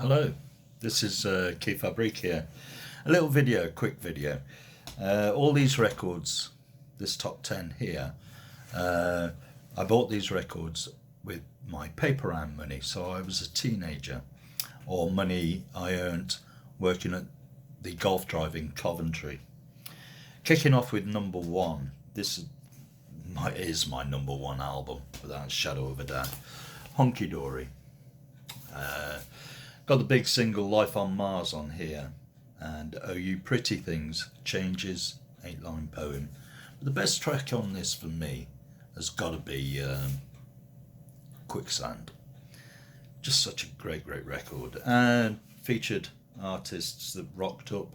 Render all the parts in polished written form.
Hello, this is Keith Fabrique here. A little video, quick video. All these records, this top 10 here, I bought these records with my paper round money. So I was a teenager, or money I earned working at the golf drive in Coventry. Kicking off with number one, this is my number one album, without a shadow of a doubt. Hunky Dory. Got the big single Life on Mars on here, and Oh You Pretty Things, Changes, 8-line poem. But the best track on this for me has got to be Quicksand. Just such a great record, and featured artists that rocked up.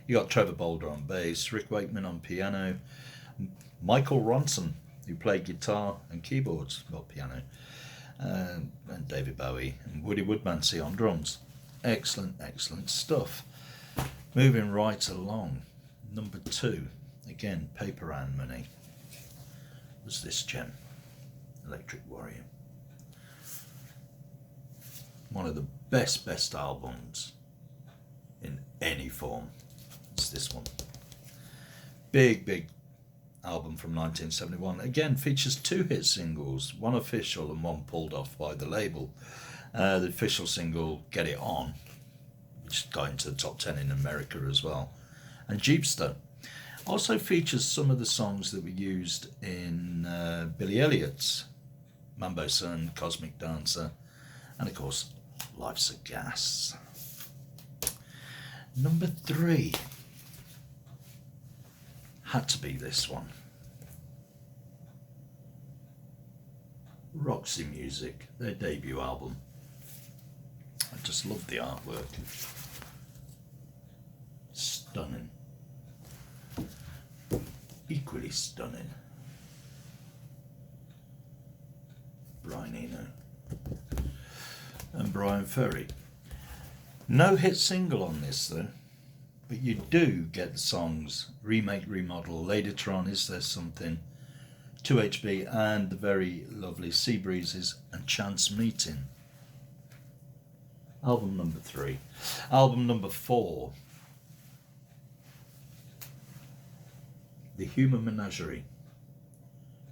You got Trevor Bolder on bass, Rick Wakeman on piano, Michael Ronson, who played guitar and keyboards, well, piano, and David Bowie and Woody Woodmansey on drums. Excellent stuff. Moving right along, number two, again, paper round money, was this gem, Electric Warrior. One of the best albums in any form. It's this one. Big album from 1971. Again, features two hit singles, one official and one pulled off by the label. The official single, Get It On, which got into the top 10 in America as well, and Jeepster. Also features some of the songs that were used in Billy Elliot's Mambo Sun, Cosmic Dancer, and of course, Life's a Gas. Number three had to be this one. Roxy Music, their debut album. I just love the artwork. Stunning. Equally stunning. Brian Eno and Brian Ferry. No hit single on this though, but you do get the songs Remake, Remodel, Later On, Is There Something, 2HB, and the very lovely Sea Breezes and Chance Meeting. Album number three. Album number four, The Human Menagerie,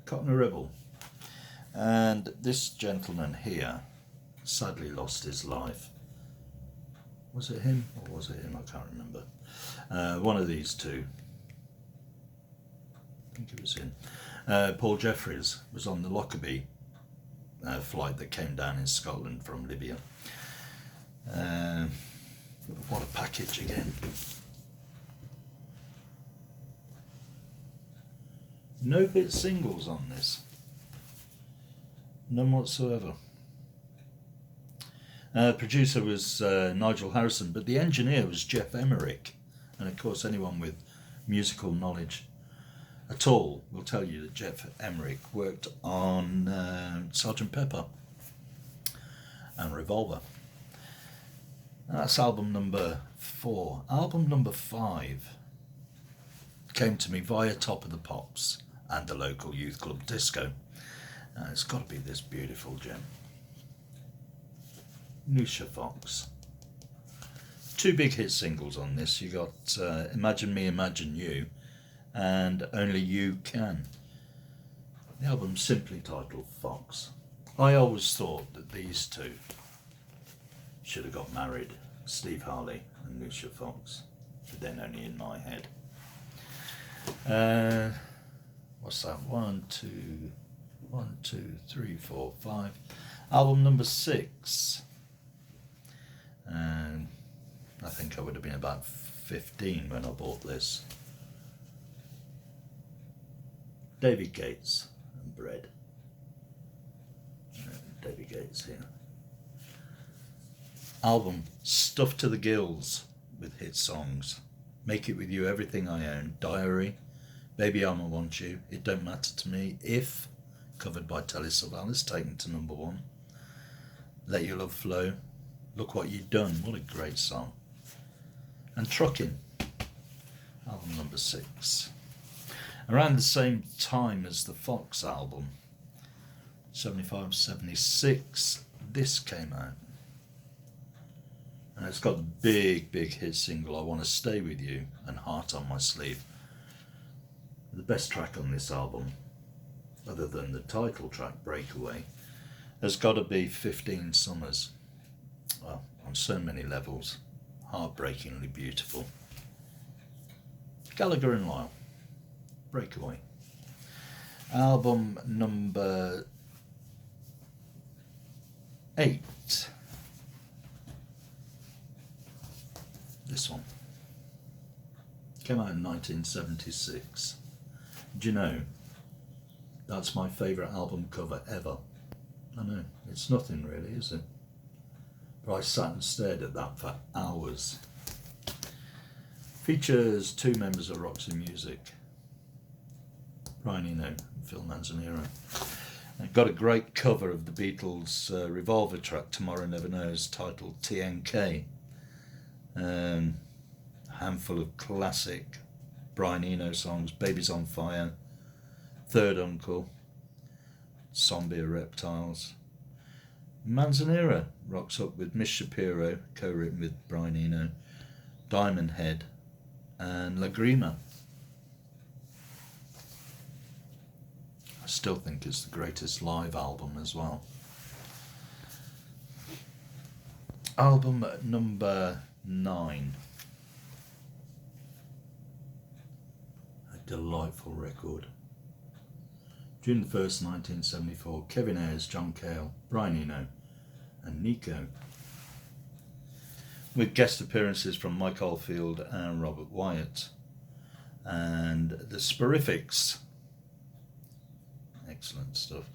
Cotton Rebel. And this gentleman here sadly lost his life. Was it him or was it him? I can't remember. One of these two. I think it was him. Paul Jeffries was on the Lockerbie flight that came down in Scotland from Libya. What a package again. No hit singles on this. None whatsoever. Producer was Nigel Harrison, but the engineer was Jeff Emerick. And of course, anyone with musical knowledge at all will tell you that Jeff Emerick worked on Sgt. Pepper and Revolver. That's album number four. Album number five came to me via Top of the Pops and the local youth club disco. It's got to be this beautiful gem. Lucia Fox. Two big hit singles on this. You got Imagine Me, Imagine You, and Only You Can. The album's simply titled Fox. I always thought that these two should have got married, Steve Harley and Lucia Fox, but then only in my head. What's that? 1, 2, 3, 4, 5. Album number 6. And I think I would have been about 15 when I bought this. David Gates and Bread. David Gates here. Album stuffed to the gills with hit songs. Make It With You, Everything I Own, Diary, Baby I'ma Want You, It Don't Matter to Me, If, covered by Telly Savalas, taken to number 1. Let Your Love Flow, Look What You Done, what a great song. And Truckin', album number 6. Around the same time as the Fox album, 75, 76, this came out. It's got the big, big hit single I Want to Stay With You and Heart on My Sleeve. The best track on this album, other than the title track Breakaway, has got to be 15 Summers. Well, on so many levels, heartbreakingly beautiful. Gallagher and Lyle, Breakaway. Album number 8. This one came out in 1976. Do you know, that's my favourite album cover ever. I know, it's nothing really, is it? But I sat and stared at that for hours. Features 2 members of Roxy Music, Brian Eno and Phil Manzanera. It got a great cover of the Beatles' Revolver track Tomorrow Never Knows, titled TNK. A handful of classic Brian Eno songs: Baby's on Fire, Third Uncle, Zombie Reptiles. Manzanera rocks up with Miss Shapiro, co-written with Brian Eno, Diamond Head and Lagrima. I still think it's the greatest live album as well. Album number 9. A delightful record. June the 1st, 1974, Kevin Ayers, John Cale, Brian Eno and Nico. With guest appearances from Mike Oldfield and Robert Wyatt. And the Sporifics. Excellent stuff.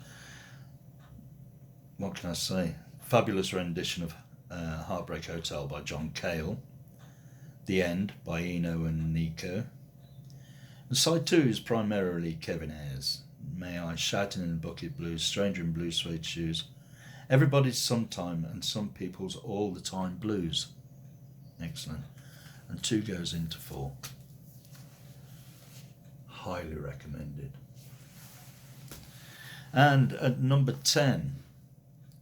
What can I say? Fabulous rendition of Heartbreak Hotel by John Cale. The End by Eno and Nico. And side 2 is primarily Kevin Ayers. May I, Shouting in the Bucket Blues, Stranger in Blue Suede Shoes, Everybody's Sometime and Some People's All the Time Blues. Excellent. And 2 goes into 4. Highly recommended. And at number 10,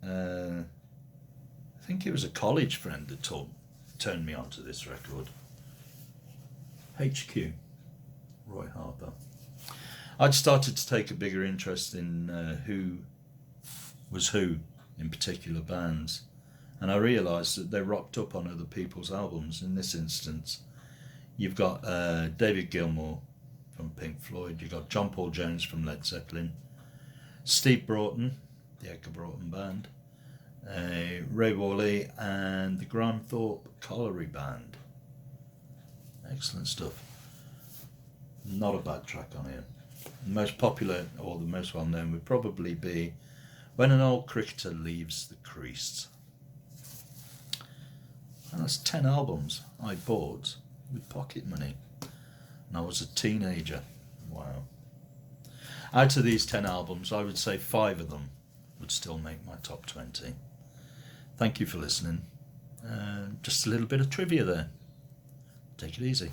I think it was a college friend that turned me on to this record. HQ, Roy Harper. I'd started to take a bigger interest in who was who in particular bands, and I realised that they rocked up on other people's albums. In this instance, you've got David Gilmour from Pink Floyd, you've got John Paul Jones from Led Zeppelin, Steve Broughton, the Edgar Broughton Band, Ray Worley and the Graham Thorpe Colliery Band. Excellent stuff. Not a bad track on here. The most popular, or the most well known, would probably be When an Old Cricketer Leaves the Crease. And that's 10 albums I bought with pocket money. And I was a teenager. Wow. Out of these 10 albums, I would say 5 of them would still make my top 20. Thank you for listening. Just a little bit of trivia there. Take it easy.